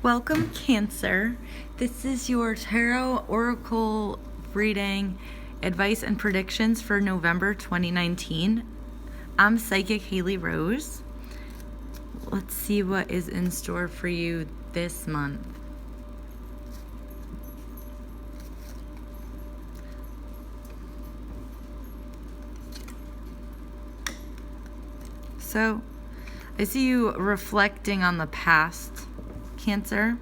Welcome, Cancer. This is your Tarot Oracle reading, advice and predictions for November 2019. I'm Psychic Haley Rose. Let's see what is in store for you this month. So, I see you reflecting on the past, Cancer.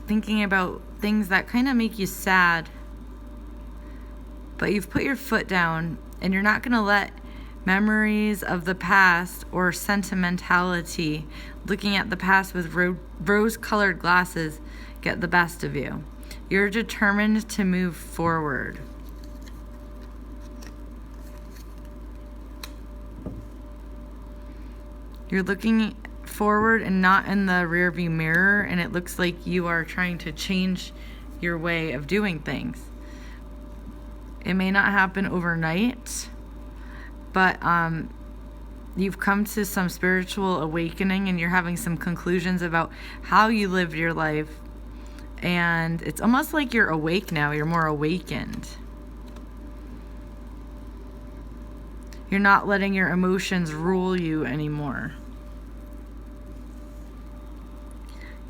Thinking about things that kind of make you sad, but you've put your foot down and you're not going to let memories of the past or sentimentality, looking at the past with rose-colored glasses, get the best of you. You're determined to move forward. You're looking forward and not in the rearview mirror, and it looks like you are trying to change your way of doing things. It may not happen overnight, but you've come to some spiritual awakening and you're having some conclusions about how you lived your life, and it's almost like you're awake now. You're more awakened. You're not letting your emotions rule you anymore.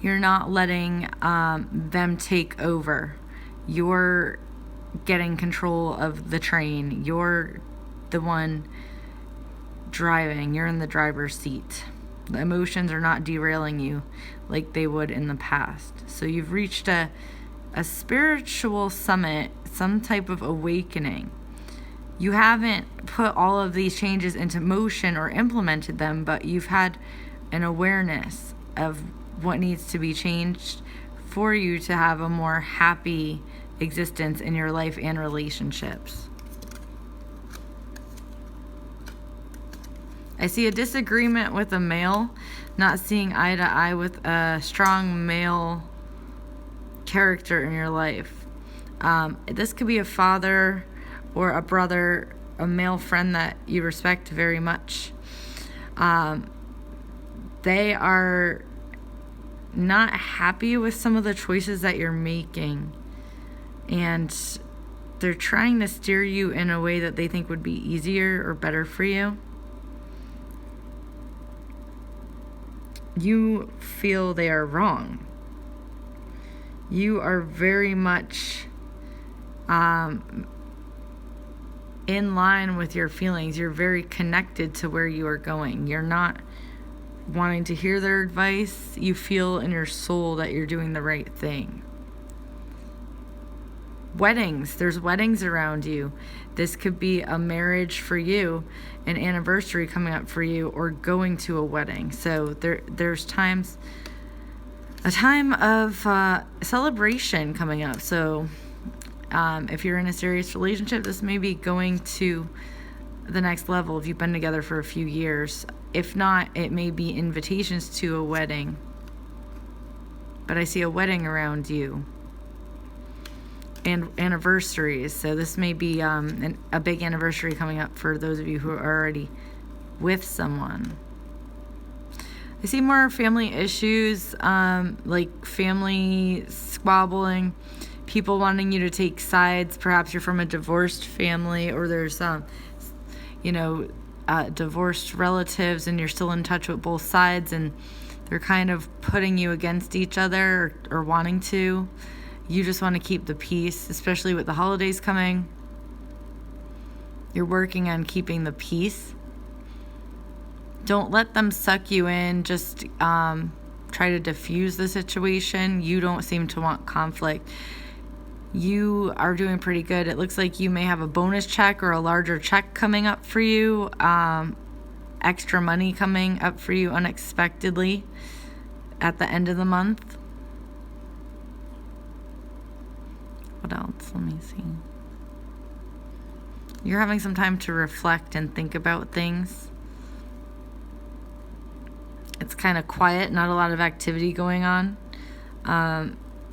You're not letting them take over. You're getting control of the train. You're the one driving. You're in the driver's seat. The emotions are not derailing you like they would in the past. So you've reached a spiritual summit, some type of awakening. You haven't put all of these changes into motion or implemented them, but you've had an awareness of what needs to be changed for you to have a more happy existence in your life and relationships. I see a disagreement with a male, not seeing eye to eye with a strong male character in your life. This could be a father or a brother, a male friend that you respect very much. They are not happy with some of the choices that you're making, and they're trying to steer you in a way that they think would be easier or better for you. You feel they are wrong. You are very much in line with your feelings. You're very connected to where you are going. You're not wanting to hear their advice. You feel in your soul that you're doing the right thing. Weddings. There's weddings around you. This could be a marriage for you, an anniversary coming up for you, or going to a wedding. So there's a time of celebration coming up. So if you're in a serious relationship, this may be going to the next level if you've been together for a few years. If not, it may be invitations to a wedding. But I see a wedding around you. And anniversaries. So this may be a big anniversary coming up for those of you who are already with someone. I see more family issues, like family squabbling, people wanting you to take sides. Perhaps you're from a divorced family, or there's divorced relatives and you're still in touch with both sides, and they're kind of putting you against each other or wanting to. You just want to keep the peace, especially with the holidays coming. You're working on keeping the peace. Don't let them suck you in. Just try to diffuse the situation. You don't seem to want conflict. You are doing pretty good. It looks like you may have a bonus check or a larger check coming up for you. Extra money coming up for you unexpectedly at the end of the month. What else? Let me see. You're having some time to reflect and think about things. It's kind of quiet, not a lot of activity going on.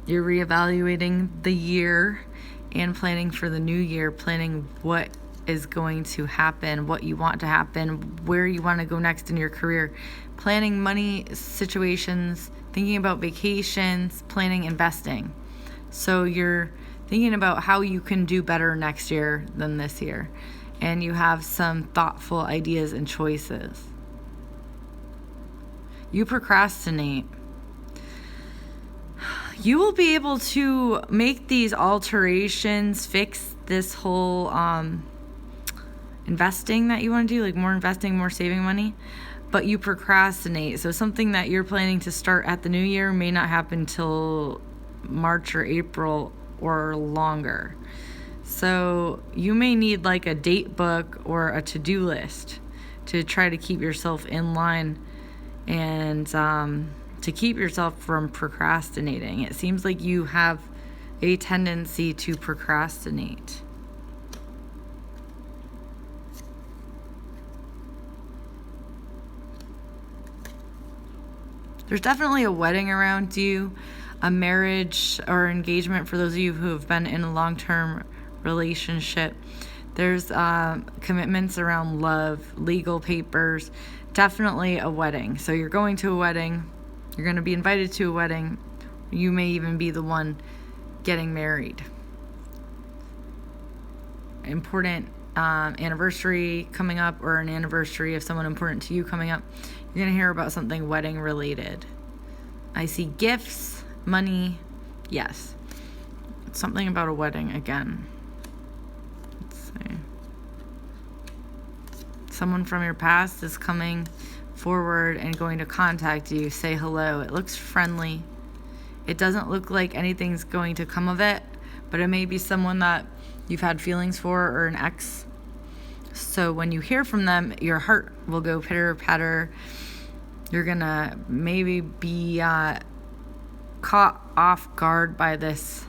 You're reevaluating the year and planning for the new year, planning what is going to happen, what you want to happen, where you want to go next in your career, planning money situations, thinking about vacations, planning investing. So you're thinking about how you can do better next year than this year. And you have some thoughtful ideas and choices. You procrastinate. You will be able to make these alterations, fix this whole investing that you want to do, like more investing, more saving money, but you procrastinate. So something that you're planning to start at the new year may not happen till March or April or longer. So you may need like a date book or a to-do list to try to keep yourself in line and to keep yourself from procrastinating. It seems like you have a tendency to procrastinate. There's definitely a wedding around you, a marriage or engagement for those of you who have been in a long-term relationship. There's commitments around love, legal papers, definitely a wedding. So you're going to a wedding, you're going to be invited to a wedding, you may even be the one getting married. Important anniversary coming up, or an anniversary of someone important to you coming up. You're going to hear about something wedding related. I see gifts, money, yes. Something about a wedding again. Let's see. Someone from your past is coming forward and going to contact you, say hello. It looks friendly. It doesn't look like anything's going to come of it, but it may be someone that you've had feelings for, or an ex. So when you hear from them, your heart will go pitter-patter. You're going to maybe be caught off guard by this.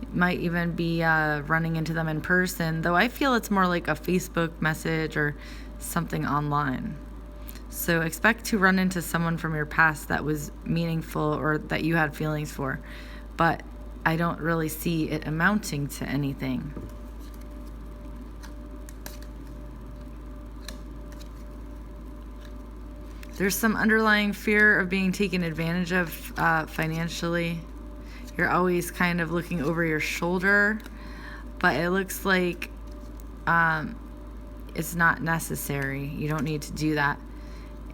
You might even be running into them in person, though I feel it's more like a Facebook message or something online. So expect to run into someone from your past that was meaningful or that you had feelings for, but I don't really see it amounting to anything. There's some underlying fear of being taken advantage of financially. You're always kind of looking over your shoulder, but it looks like it's not necessary. You don't need to do that.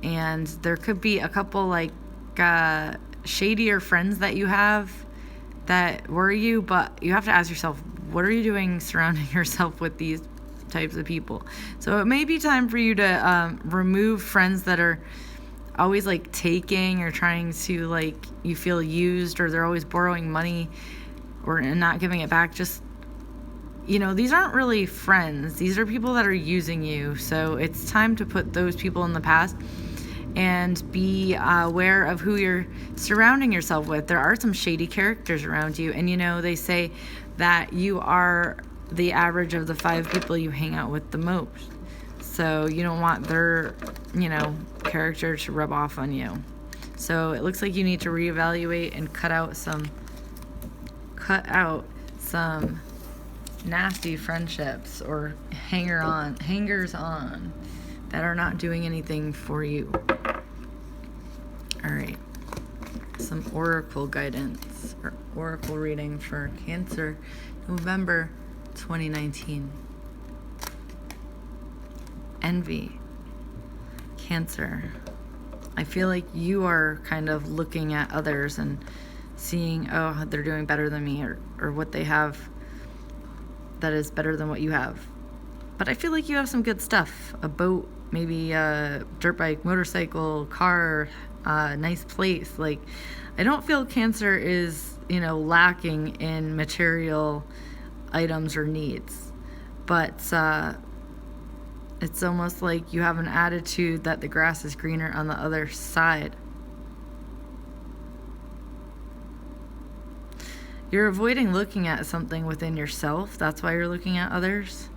And there could be a couple like shadier friends that you have that worry you, but you have to ask yourself, what are you doing surrounding yourself with these types of people? So it may be time for you to remove friends that are always like taking or trying to, like, you feel used, or they're always borrowing money or not giving it back. Just, you know, these aren't really friends. These are people that are using you. So it's time to put those people in the past and be aware of who you're surrounding yourself with. There are some shady characters around you, and you know, they say that you are the average of the 5 people you hang out with the most. So you don't want their, you know, character to rub off on you. So it looks like you need to reevaluate and cut out some nasty friendships or hangers on that are not doing anything for you. All right. Some oracle guidance or oracle reading for Cancer, November 2019. Envy. Cancer. I feel like you are kind of looking at others and seeing, oh, they're doing better than me, or what they have that is better than what you have. But I feel like you have some good stuff. A boat, maybe a dirt bike, motorcycle, car, nice place. Like, I don't feel Cancer is, you know, lacking in material items or needs. But it's almost like you have an attitude that the grass is greener on the other side. You're avoiding looking at something within yourself. That's why you're looking at others.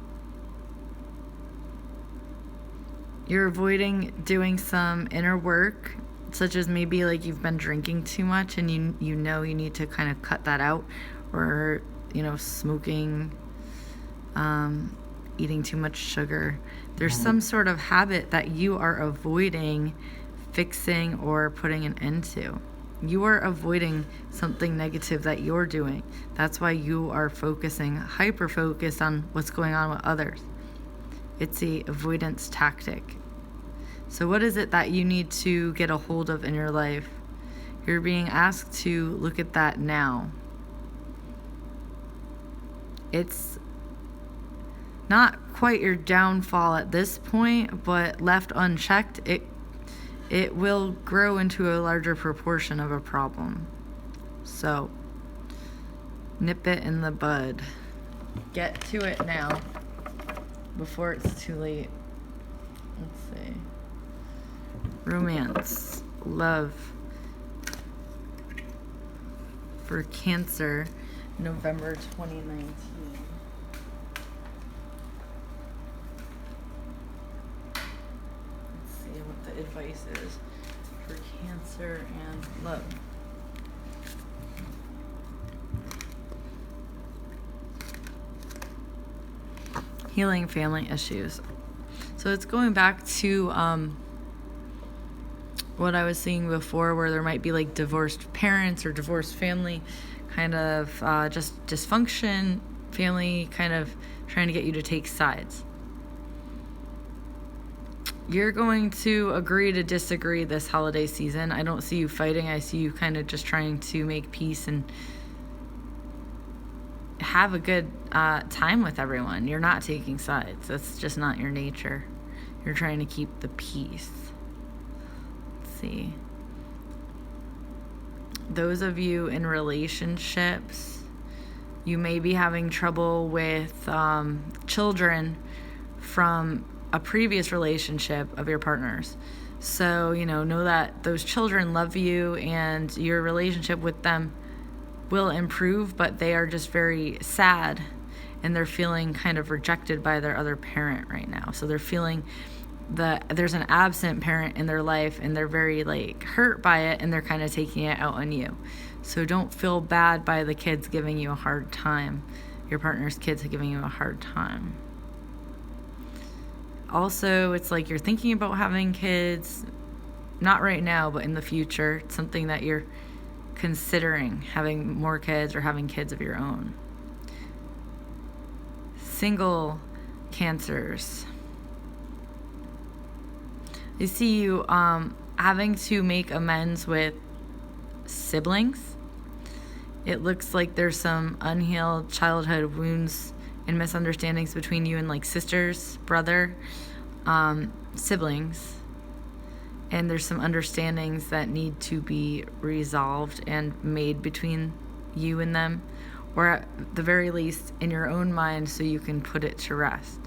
You're avoiding doing some inner work, such as maybe like you've been drinking too much and you know you need to kind of cut that out, or, you know, smoking, eating too much sugar. There's some sort of habit that you are avoiding fixing or putting an end to. You are avoiding something negative that you're doing. That's why you are hyper focused on what's going on with others. It's the avoidance tactic. So what is it that you need to get a hold of in your life? You're being asked to look at that now. It's not quite your downfall at this point, but left unchecked, it will grow into a larger proportion of a problem. So, nip it in the bud. Get to it now before it's too late. Let's see. Romance, love. For Cancer, November 2019. Let's see what the advice is for Cancer and love. Healing family issues. So it's going back to what I was seeing before, where there might be like divorced parents or divorced family, kind of just dysfunction, family kind of trying to get you to take sides. You're going to agree to disagree this holiday season. I don't see you fighting. I see you kind of just trying to make peace and have a good time with everyone. You're not taking sides. That's just not your nature. You're trying to keep the peace. Let's see. Those of you in relationships, you may be having trouble with children from a previous relationship of your partner's. So, know that those children love you and your relationship with them will improve, but they are just very sad and they're feeling kind of rejected by their other parent right now. So they're feeling that there's an absent parent in their life and they're very hurt by it, and they're kind of taking it out on you. So don't feel bad by the kids giving you a hard time. Your partner's kids are giving you a hard time. Also, it's like you're thinking about having kids, not right now, but in the future. It's something that you're considering, having more kids or having kids of your own. Single Cancers. I see you having to make amends with siblings. It looks like there's some unhealed childhood wounds and misunderstandings between you and sisters, brother, siblings. And there's some understandings that need to be resolved and made between you and them, or at the very least in your own mind, so you can put it to rest.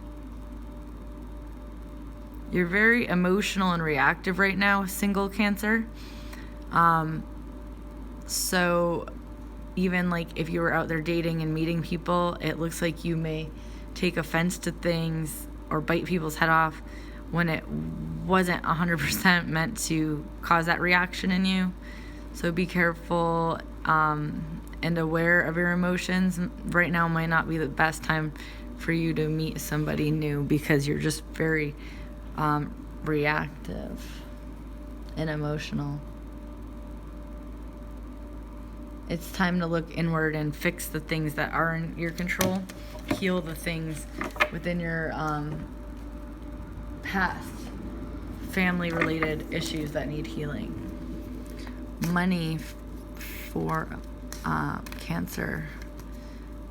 You're very emotional and reactive right now, single Cancer. So even if you were out there dating and meeting people, it looks like you may take offense to things or bite people's head off when it wasn't 100% meant to cause that reaction in you. So be careful and aware of your emotions. Right now might not be the best time for you to meet somebody new, because you're just very reactive and emotional. It's time to look inward and fix the things that are in your control. Heal the things within your past family-related issues that need healing. Money for Cancer.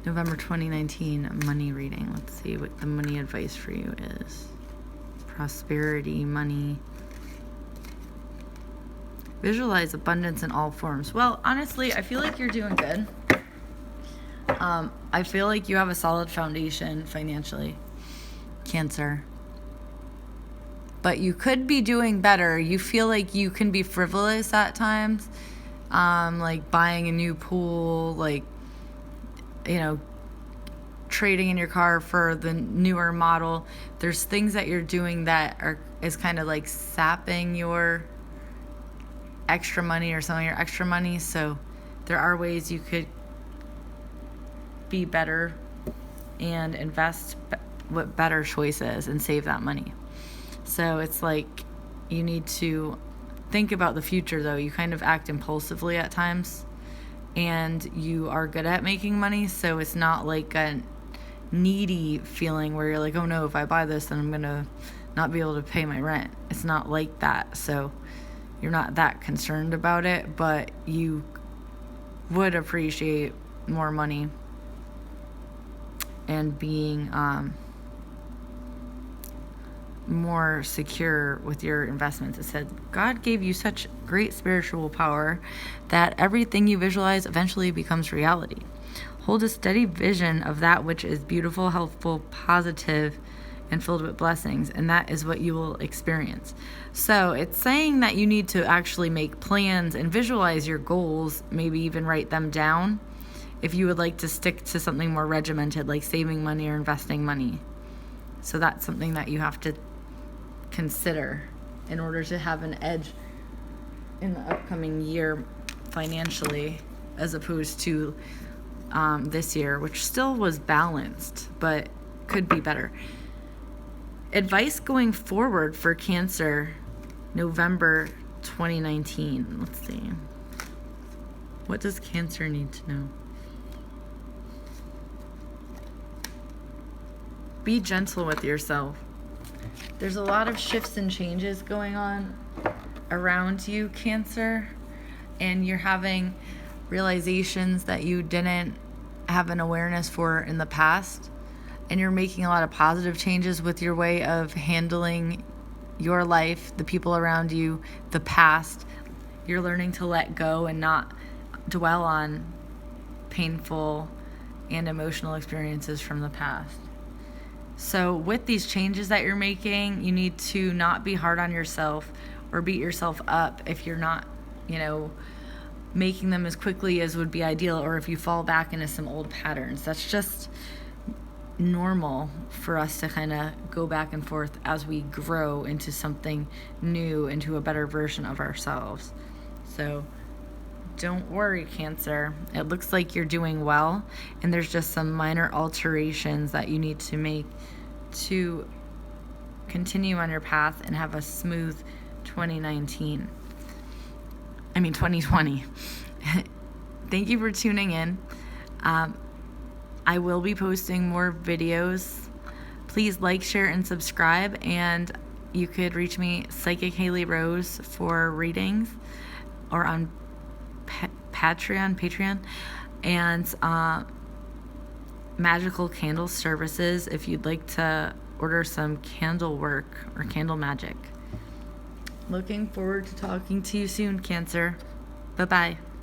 November 2019 money reading. Let's see what the money advice for you is. Prosperity, money. Visualize abundance in all forms. Well, honestly, I feel like you're doing good. I feel like you have a solid foundation financially, Cancer. But you could be doing better. You feel like you can be frivolous at times, like buying a new pool, trading in your car for the newer model. There's things that you're doing that is kind of sapping your extra money or some of your extra money. So there are ways you could be better and invest what better choice is and save that money. So it's like you need to think about the future, though. You kind of act impulsively at times, and you are good at making money, so it's not like a needy feeling where you're like, oh no, if I buy this, then I'm going to not be able to pay my rent. It's not like that. So you're not that concerned about it, but you would appreciate more money and being more secure with your investments. It said, God gave you such great spiritual power that everything you visualize eventually becomes reality. Hold a steady vision of that which is beautiful, helpful, positive, and filled with blessings, and that is what you will experience. So it's saying that you need to actually make plans and visualize your goals, maybe even write them down if you would like to stick to something more regimented, like saving money or investing money. So that's something that you have to consider in order to have an edge in the upcoming year financially, as opposed to this year, which still was balanced, but could be better. Advice going forward for Cancer, November 2019. Let's see. What does Cancer need to know? Be gentle with yourself. There's a lot of shifts and changes going on around you, Cancer, and you're having realizations that you didn't have an awareness for in the past, and you're making a lot of positive changes with your way of handling your life, the people around you, the past. You're learning to let go and not dwell on painful and emotional experiences from the past. So with these changes that you're making, you need to not be hard on yourself or beat yourself up if you're not, making them as quickly as would be ideal, or if you fall back into some old patterns. That's just normal for us to kind of go back and forth as we grow into something new, into a better version of ourselves. So don't worry, Cancer. It looks like you're doing well, and there's just some minor alterations that you need to make to continue on your path and have a smooth 2020. Thank you for tuning in. I will be posting more videos. Please like, share, and subscribe. And you could reach me, Psychic Haley Rose, for readings, or on Patreon, and Magical Candle Services if you'd like to order some candle work or candle magic. Looking forward to talking to you soon, Cancer. Bye-bye.